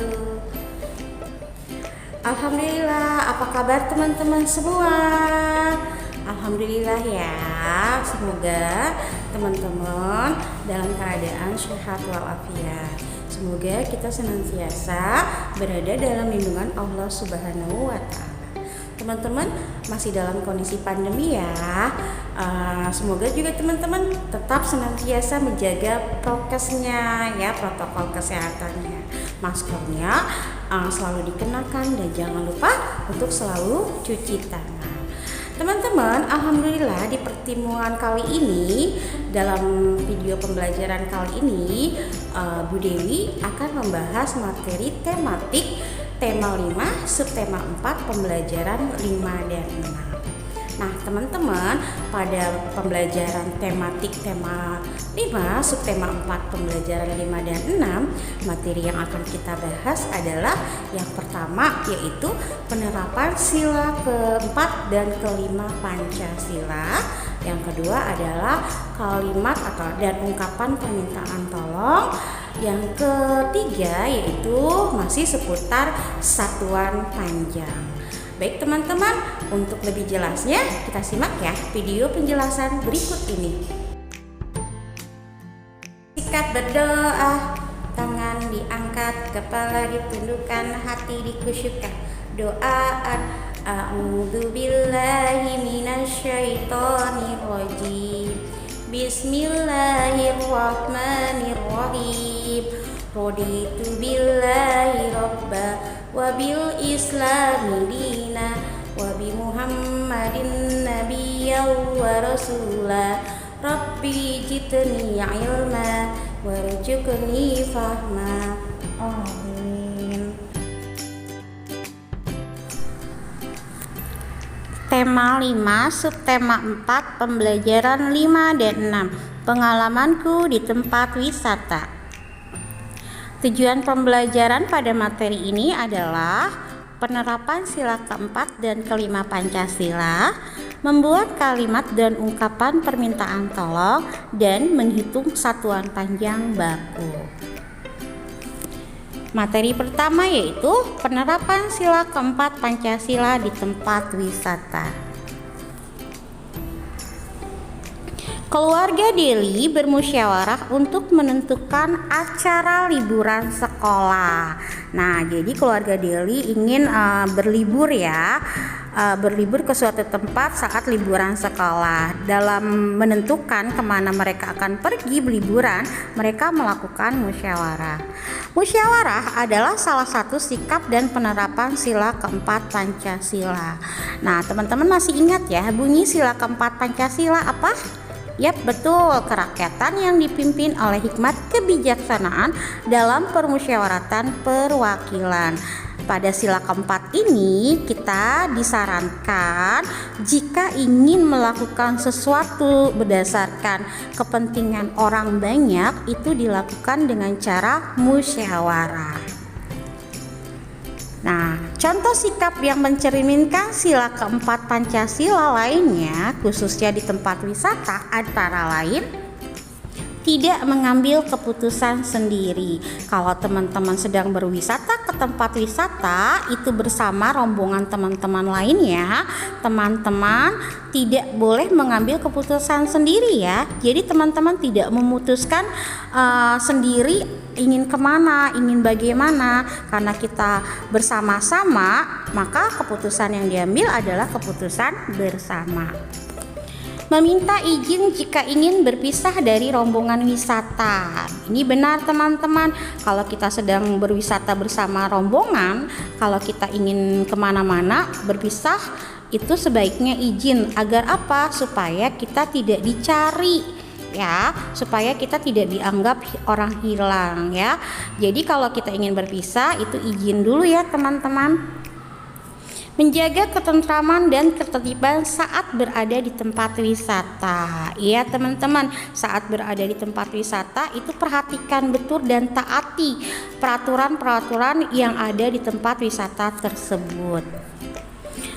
wabarakatuh. Alhamdulillah, apa kabar teman-teman semua? Alhamdulillah ya, semoga teman-teman dalam keadaan sehat walafiat. Semoga kita senantiasa berada dalam lindungan Allah Subhanahu wa Ta'ala. Teman-teman masih dalam kondisi pandemi ya. Semoga juga teman-teman tetap senantiasa menjaga prokesnya ya, protokol kesehatannya. Maskernya selalu dikenakan dan jangan lupa untuk selalu cuci tangan. Teman-teman, alhamdulillah di pertemuan kali ini, dalam video pembelajaran kali ini, Bu Dewi akan membahas materi tematik tema 5, subtema 4, pembelajaran 5 dan 6. Nah teman-teman, pada pembelajaran tematik tema 5, subtema 4, pembelajaran 5 dan 6, materi yang akan kita bahas adalah yang pertama, yaitu penerapan sila keempat dan kelima Pancasila. Yang kedua adalah kalimat atau dan ungkapan permintaan tolong. Yang ketiga yaitu masih seputar satuan panjang. Baik teman-teman, untuk lebih jelasnya kita simak ya video penjelasan berikut ini. Sikat berdoa, tangan diangkat, kepala ditundukkan, hati dikhusyukkan. Doaan a'udzubillahi minasyaitonirrajim. Bismillahirrahmanirrahim. Raditu billahi rabba wa bil islami dina wa bi muhammadin nabiyyan wa rasula. Rabbi jitni ilma warzuqni fahma. Amin. Tema 5, subtema 4, pembelajaran 5 dan 6, pengalamanku di tempat wisata. Tujuan pembelajaran pada materi ini adalah penerapan sila keempat dan kelima Pancasila, membuat kalimat dan ungkapan permintaan tolong, dan menghitung satuan panjang baku. Materi pertama yaitu penerapan sila keempat Pancasila di tempat wisata. Keluarga Deli bermusyawarah untuk menentukan acara liburan sekolah. Nah, jadi keluarga Deli ingin berlibur ya, berlibur ke suatu tempat saat liburan sekolah. Dalam menentukan kemana mereka akan pergi berliburan, mereka melakukan musyawarah. Musyawarah adalah salah satu sikap dan penerapan sila keempat Pancasila. Nah, teman-teman masih ingat ya bunyi sila keempat Pancasila apa? Yap, betul, kerakyatan yang dipimpin oleh hikmat kebijaksanaan dalam permusyawaratan perwakilan. Pada sila keempat ini kita disarankan jika ingin melakukan sesuatu berdasarkan kepentingan orang banyak, itu dilakukan dengan cara musyawarah. Nah, contoh sikap yang mencerminkan sila keempat Pancasila lainnya, khususnya di tempat wisata, antara lain tidak mengambil keputusan sendiri. Kalau teman-teman sedang berwisata ke tempat wisata, itu bersama rombongan teman-teman lainnya, teman-teman tidak boleh mengambil keputusan sendiri ya. Jadi teman-teman tidak memutuskan sendiri ingin kemana, ingin bagaimana. Karena kita bersama-sama, maka keputusan yang diambil adalah keputusan bersama. Meminta izin jika ingin berpisah dari rombongan wisata. Ini benar teman-teman, kalau kita sedang berwisata bersama rombongan, kalau kita ingin kemana-mana berpisah, itu sebaiknya izin. Agar apa? Supaya kita tidak dicari ya, supaya kita tidak dianggap orang hilang ya. Jadi kalau kita ingin berpisah, itu izin dulu ya teman-teman. Menjaga ketentraman dan ketertiban saat berada di tempat wisata. Iya teman-teman, saat berada di tempat wisata itu perhatikan betul dan taati peraturan-peraturan yang ada di tempat wisata tersebut.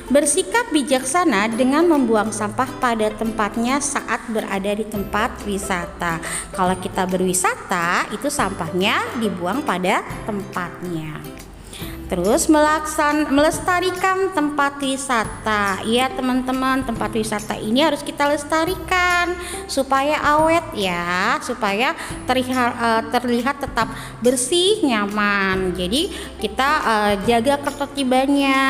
Bersikap bijaksana dengan membuang sampah pada tempatnya saat berada di tempat wisata. Kalau kita berwisata, itu sampahnya dibuang pada tempatnya. Terus melestarikan tempat wisata. Ya teman-teman, tempat wisata ini harus kita lestarikan supaya awet ya, supaya terlihat tetap bersih, nyaman. Jadi kita jaga ketertibannya,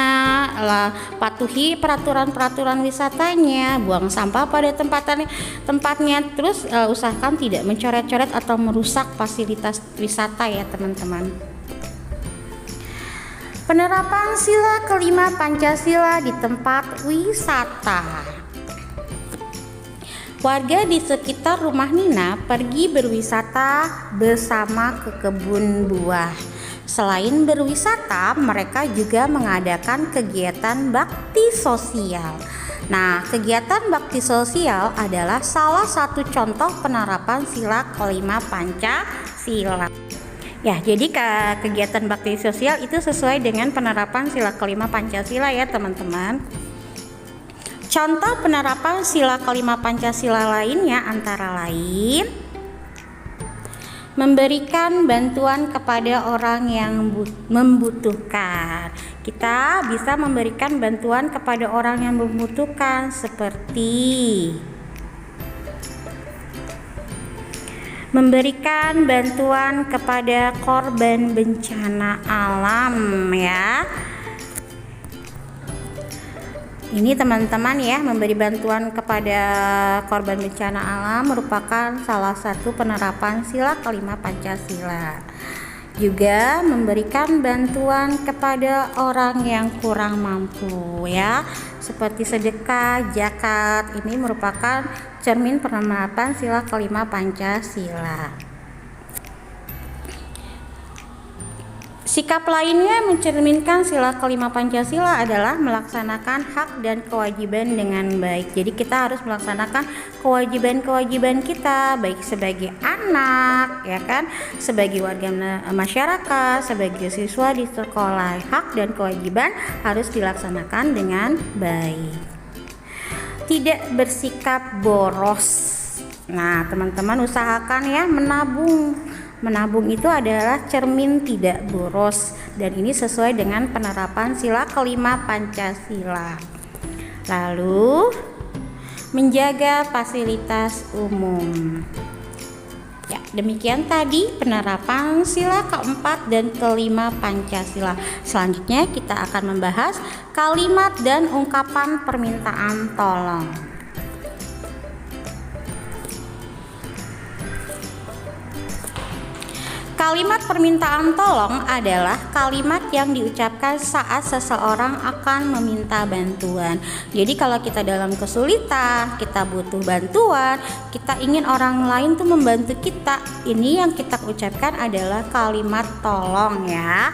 patuhi peraturan-peraturan wisatanya, buang sampah pada tempatnya. Terus usahakan tidak mencoret-coret atau merusak fasilitas wisata ya teman-teman. Penerapan sila kelima Pancasila di tempat wisata. Warga di sekitar rumah Nina pergi berwisata bersama ke kebun buah. Selain berwisata, mereka juga mengadakan kegiatan bakti sosial. Nah, kegiatan bakti sosial adalah salah satu contoh penerapan sila kelima Pancasila. Ya, jadi kegiatan bakti sosial itu sesuai dengan penerapan sila kelima Pancasila ya teman-teman. Contoh penerapan sila kelima Pancasila lainnya antara lain memberikan bantuan kepada orang yang membutuhkan. Kita bisa memberikan bantuan kepada orang yang membutuhkan seperti memberikan bantuan kepada korban bencana alam ya. Ini teman-teman ya, memberi bantuan kepada korban bencana alam merupakan salah satu penerapan sila kelima Pancasila. Juga memberikan bantuan kepada orang yang kurang mampu ya, seperti sedekah, zakat. Ini merupakan cermin penerapan sila kelima Pancasila. Sikap lainnya mencerminkan sila kelima Pancasila adalah melaksanakan hak dan kewajiban dengan baik. Jadi kita harus melaksanakan kewajiban-kewajiban kita, baik sebagai anak, ya kan, sebagai warga masyarakat, sebagai siswa di sekolah. Hak dan kewajiban harus dilaksanakan dengan baik. Tidak bersikap boros. Nah, teman-teman usahakan ya menabung. Menabung itu adalah cermin tidak boros, dan ini sesuai dengan penerapan sila kelima Pancasila. Lalu menjaga fasilitas umum. Ya, demikian tadi penerapan sila keempat dan kelima Pancasila. Selanjutnya kita akan membahas kalimat dan ungkapan permintaan tolong. Kalimat permintaan tolong adalah kalimat yang diucapkan saat seseorang akan meminta bantuan. Jadi kalau kita dalam kesulitan, kita butuh bantuan, kita ingin orang lain tuh membantu kita, ini yang kita ucapkan adalah kalimat tolong ya.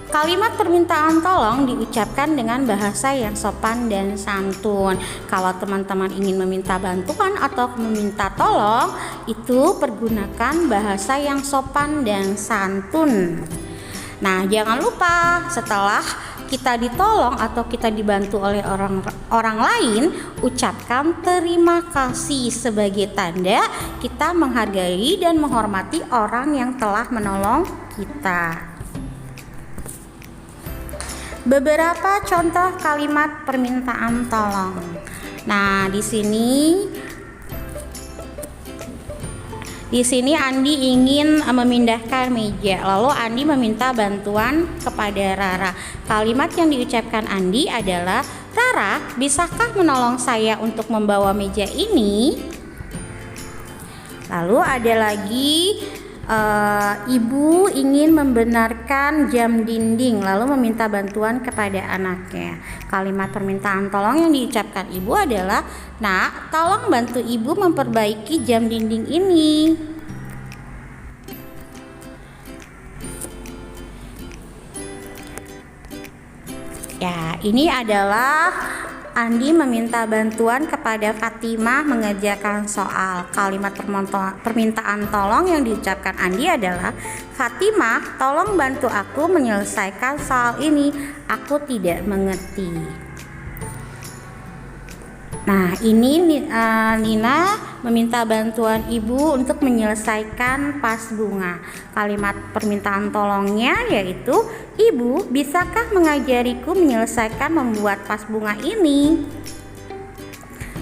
Kalimat permintaan tolong diucapkan dengan bahasa yang sopan dan santun. Kalau teman-teman ingin meminta bantuan atau meminta tolong, itu pergunakan bahasa yang sopan dan santun. Nah, jangan lupa setelah kita ditolong atau kita dibantu oleh orang lain, ucapkan terima kasih sebagai tanda kita menghargai dan menghormati orang yang telah menolong kita. Beberapa contoh kalimat permintaan tolong. Nah, di sini Andi ingin memindahkan meja. Lalu Andi meminta bantuan kepada Rara. Kalimat yang diucapkan Andi adalah, "Rara, bisakah menolong saya untuk membawa meja ini?" Lalu ada lagi, ibu ingin membenarkan jam dinding, lalu meminta bantuan kepada anaknya. Kalimat permintaan tolong yang diucapkan ibu adalah, "Nak, tolong bantu ibu memperbaiki jam dinding ini." Ya, ini adalah Andi meminta bantuan kepada Fatimah mengerjakan soal. Kalimat permintaan tolong yang diucapkan Andi adalah, "Fatimah, tolong bantu aku menyelesaikan soal ini. Aku tidak mengerti." Nah, ini Nina meminta bantuan ibu untuk menyelesaikan pas bunga. Kalimat permintaan tolongnya yaitu, "Ibu, bisakah mengajariku menyelesaikan membuat pas bunga ini?"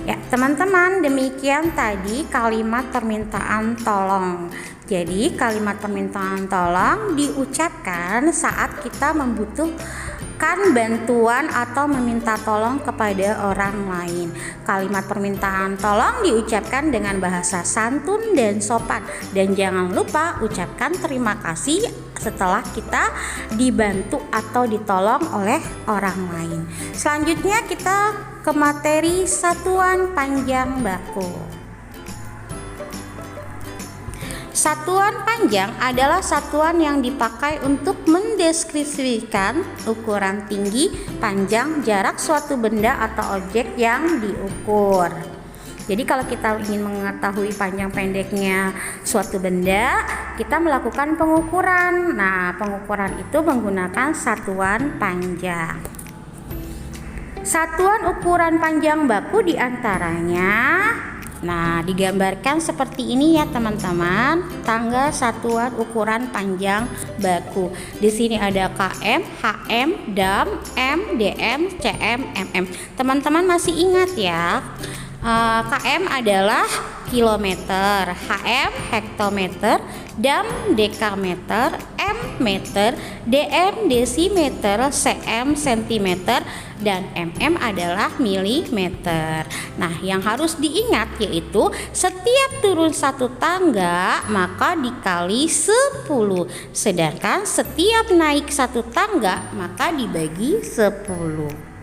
Ya, teman-teman, demikian tadi kalimat permintaan tolong. Jadi, kalimat permintaan tolong diucapkan saat kita membutuhkan bantuan atau meminta tolong kepada orang lain. Kalimat permintaan tolong diucapkan dengan bahasa santun dan sopan, dan jangan lupa ucapkan terima kasih setelah kita dibantu atau ditolong oleh orang lain. Selanjutnya kita ke materi satuan panjang baku. Satuan panjang adalah satuan yang dipakai untuk mendeskripsikan ukuran tinggi, panjang, jarak suatu benda atau objek yang diukur. Jadi kalau kita ingin mengetahui panjang pendeknya suatu benda, kita melakukan pengukuran. Nah, pengukuran itu menggunakan satuan panjang. Satuan ukuran panjang baku diantaranya, nah, digambarkan seperti ini ya teman-teman, tangga satuan ukuran panjang baku. Di sini ada km, hm, dam, m, dm, cm, mm. Teman-teman masih ingat ya? Km adalah kilometer, hm hektometer, dam dekameter, m meter, dm desimeter, cm sentimeter, dan mm adalah milimeter. Nah, yang harus diingat yaitu setiap turun satu tangga maka dikali 10, sedangkan setiap naik satu tangga maka dibagi 10.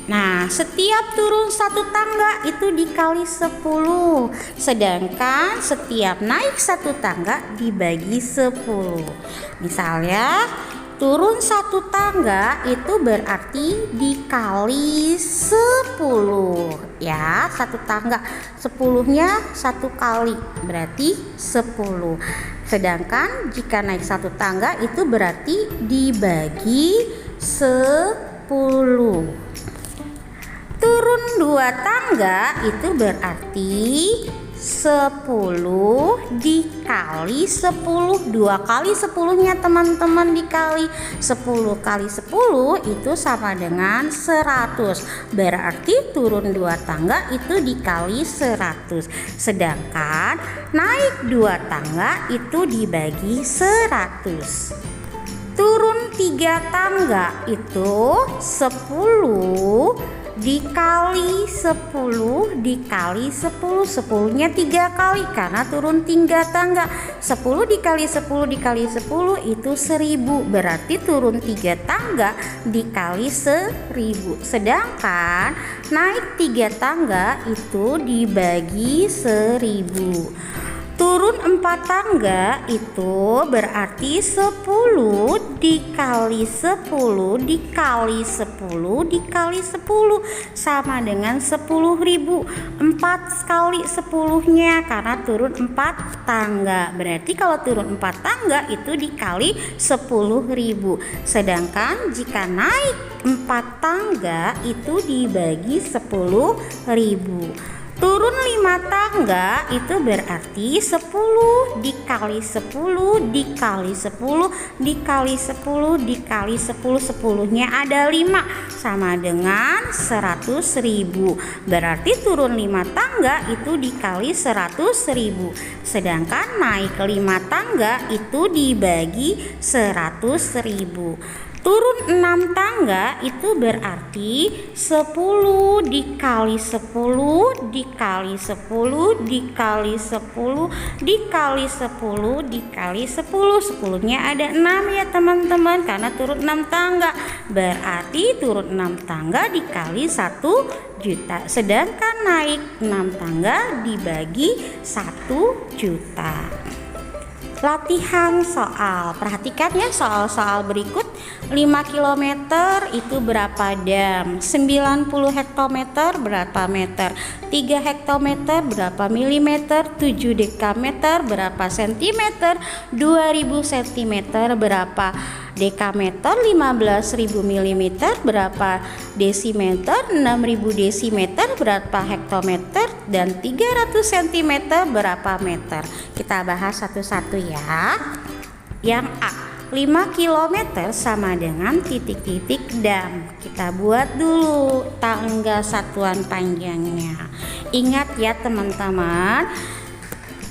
Nah, setiap turun satu tangga itu dikali 10, sedangkan setiap naik satu tangga dibagi 10. Misalnya, turun satu tangga itu berarti dikali 10 ya, satu tangga 10-nya satu kali berarti 10. Sedangkan jika naik satu tangga itu berarti dibagi 10. Turun dua tangga itu berarti 10 dikali 10. 2 kali 10-nya teman-teman dikali 10 kali 10 itu sama dengan 100. Berarti turun 2 tangga itu dikali 100. Sedangkan naik 2 tangga itu dibagi 100. Turun 3 tangga itu 10 dikali 10 dikali 10. 10-nya 3 kali karena turun 3 tangga. 10 dikali 10 dikali 10 itu 1000. Berarti turun 3 tangga dikali 1000. Sedangkan naik 3 tangga itu dibagi 1000. Turun 4 tangga itu berarti 10 dikali 10 dikali 10 dikali 10 sama dengan 10.000. 4 kali 10-nya karena turun 4 tangga. Berarti kalau turun 4 tangga itu dikali 10.000. Sedangkan jika naik 4 tangga itu dibagi 10.000. Turun 5 tangga itu berarti 10 dikali 10 dikali 10 dikali 10 dikali 10. 10-nya ada 5 sama dengan 100.000. Berarti turun 5 tangga itu dikali 100.000. Sedangkan naik 5 tangga itu dibagi 100.000. Turun 6 tangga itu berarti 10 dikali 10 dikali 10 dikali 10 dikali 10 dikali 10. 10-nya ada 6 ya teman-teman karena turun 6 tangga. Berarti turun 6 tangga dikali 1 juta. Sedangkan naik 6 tangga dibagi 1 juta. Latihan soal. Perhatikan ya soal-soal berikut. 5 kilometer itu berapa dam? 90 hektometer berapa meter? 3 hektometer berapa milimeter? 7 dekameter berapa sentimeter? 2000 sentimeter berapa dekameter? 15.000 milimeter berapa desimeter? 6.000 desimeter berapa hektometer? Dan 300 cm berapa meter? Kita bahas satu-satu ya. Yang A, 5 km sama dengan titik-titik dam. Kita buat dulu tangga satuan panjangnya. Ingat ya teman-teman,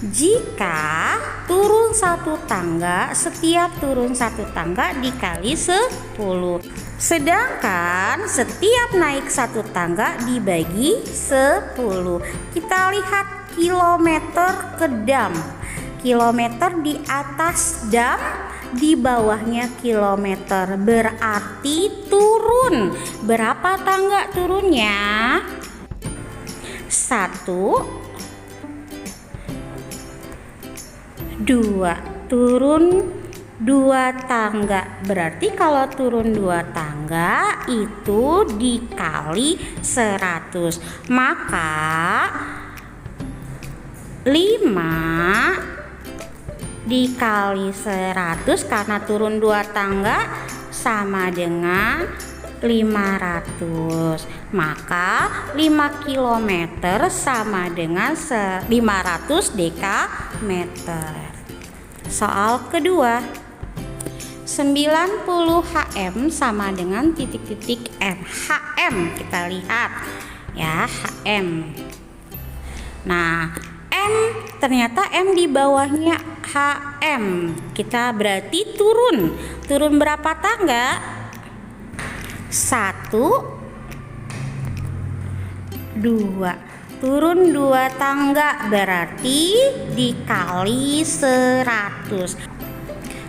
jika turun satu tangga, setiap turun satu tangga dikali 10. Sedangkan setiap naik satu tangga dibagi 10. Kita lihat kilometer ke dam. Kilometer di atas dam, di bawahnya kilometer, berarti turun. Berapa tangga turunnya? 1, 2, turun 2 tangga. Berarti kalau turun 2 tangga itu dikali 100. Maka 5 dikali 100 karena turun 2 tangga sama dengan 500. Maka 5 km sama dengan 500 dekameter. Soal kedua, 90 HM sama dengan titik-titik M. HM kita lihat ya, HM. Nah, M ternyata M di bawahnya HM. Kita berarti turun berapa tangga? 1, 2. Turun 2 tangga berarti dikali 100.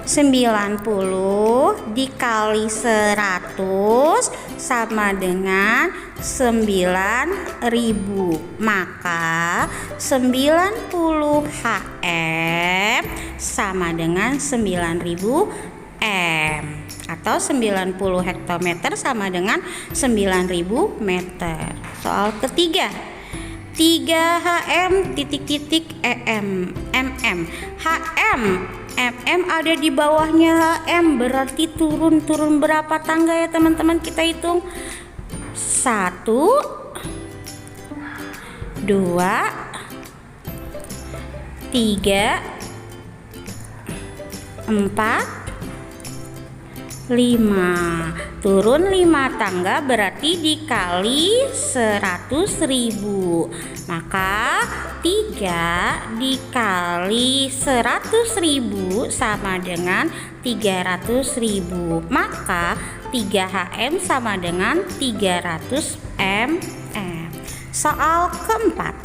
90 dikali 100 sama dengan 9.000. Maka 90 HM sama dengan 9.000 M, atau 90 hektometer sama dengan 9.000 meter. Soal ketiga, 3 HM titik-titik EM MM. HM MM ada di bawahnya HM, berarti turun berapa tangga ya teman-teman? Kita hitung 1, 2, 3, 4, 5. Turun 5 tangga berarti dikali 100.000. Maka 3 dikali 100.000 sama dengan 300.000. Maka 3 HM sama dengan 300 mm. Soal keempat,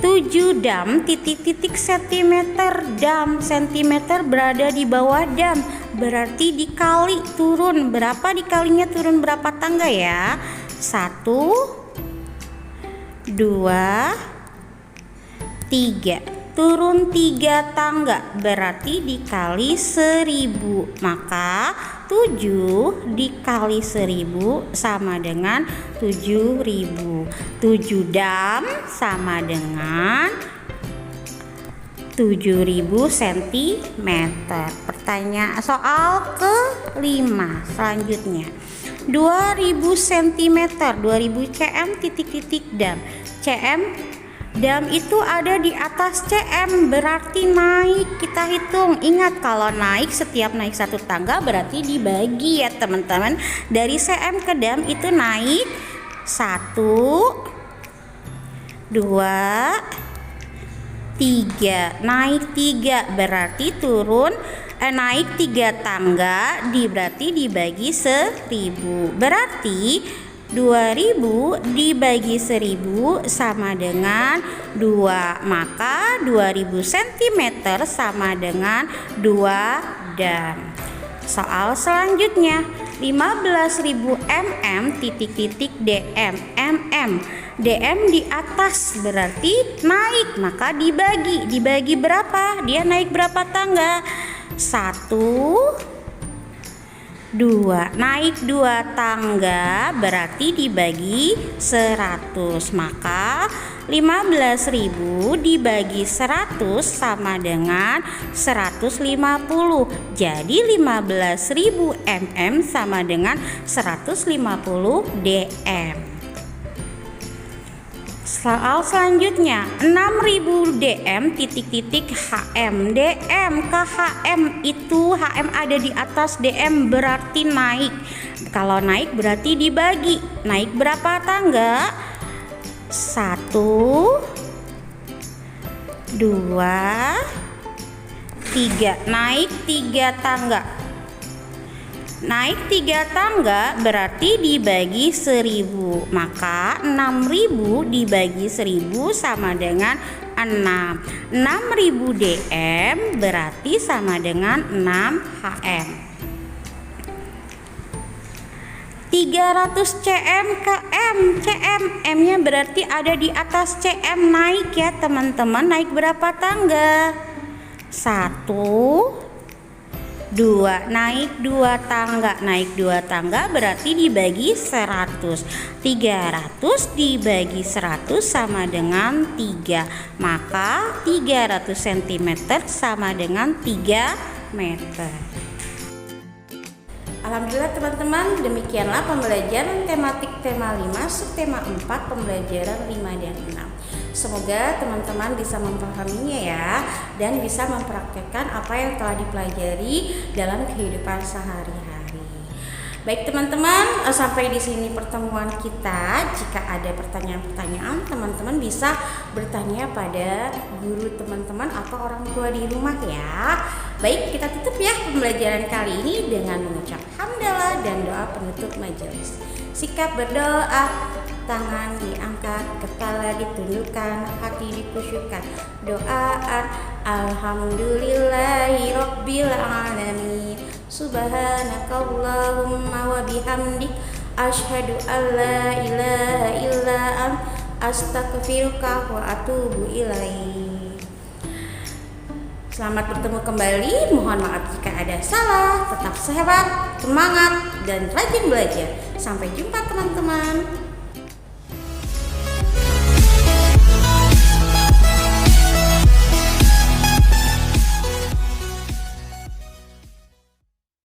7 dam titik-titik sentimeter. Dam sentimeter berada di bawah dam, berarti dikali turun. Berapa dikalinya turun berapa tangga ya? 1, 2, 3. Turun 3 tangga berarti dikali 1000. Maka 7 dikali 1000 sama dengan 7.000. 7 dam sama dengan 7.000 cm. Pertanyaan soal kelima selanjutnya, 2000 cm, 2000 cm titik-titik dam. cm dam itu ada di atas cm, berarti naik. Kita hitung. Ingat, kalau naik, setiap naik satu tangga berarti dibagi ya teman-teman. Dari cm ke dam itu naik 1, 2, 3. Naik 3 berarti turun naik 3 tangga, berarti dibagi 1000. Berarti 2000 dibagi 1000 sama dengan 2. Maka 2000 cm sama dengan 2 dam. Soal selanjutnya, 15.000 mm titik-titik DM. MM DM di atas berarti naik, maka dibagi berapa? Dia naik berapa tangga? 1, 2. Naik 2 tangga berarti dibagi 100. Maka 15.000 dibagi 100 sama dengan 150. Jadi 15.000 mm sama dengan 150 dm. Soal selanjutnya, 6.000 dm titik-titik HM. DM ke HM itu HM ada di atas DM berarti naik. Kalau naik berarti dibagi. Naik berapa tangga? 1, 2, 3. Naik 3 tangga. Naik 3 tangga berarti dibagi 1.000. Maka 6.000 dibagi 1.000 sama dengan 6. 6.000 dm berarti sama dengan 6 hm. 300 cm ke m. Cm, m-nya berarti ada di atas cm. Naik ya teman-teman. Naik berapa tangga? 1, 2. Naik 2 tangga. Naik 2 tangga berarti dibagi 100. 300 dibagi 100 sama dengan 3. Maka 300 cm sama dengan 3 meter. Alhamdulillah teman-teman, demikianlah pembelajaran tematik tema 5 subtema 4 pembelajaran 5 dan 6. Semoga teman-teman bisa memahaminya ya, dan bisa mempraktekkan apa yang telah dipelajari dalam kehidupan sehari-hari. Baik teman-teman, sampai di sini pertemuan kita. Jika ada pertanyaan-pertanyaan, teman-teman bisa bertanya pada guru teman-teman atau orang tua di rumah ya. Baik, kita tutup ya pembelajaran kali ini dengan mengucap hamdalah dan doa penutup majelis. Sikap berdoa, tangan diangkat, kepala ditundukkan, hati dikusyukkan. Doaan alhamdulillahi rabbil alamin. Subhanakallahumma wa bihamdik asyhadu an la ilaha illa anta astaghfiruka wa atubu ilaik. Selamat bertemu kembali. Mohon maaf jika ada salah. Tetap sehat, semangat, dan rajin belajar. Sampai jumpa teman-teman.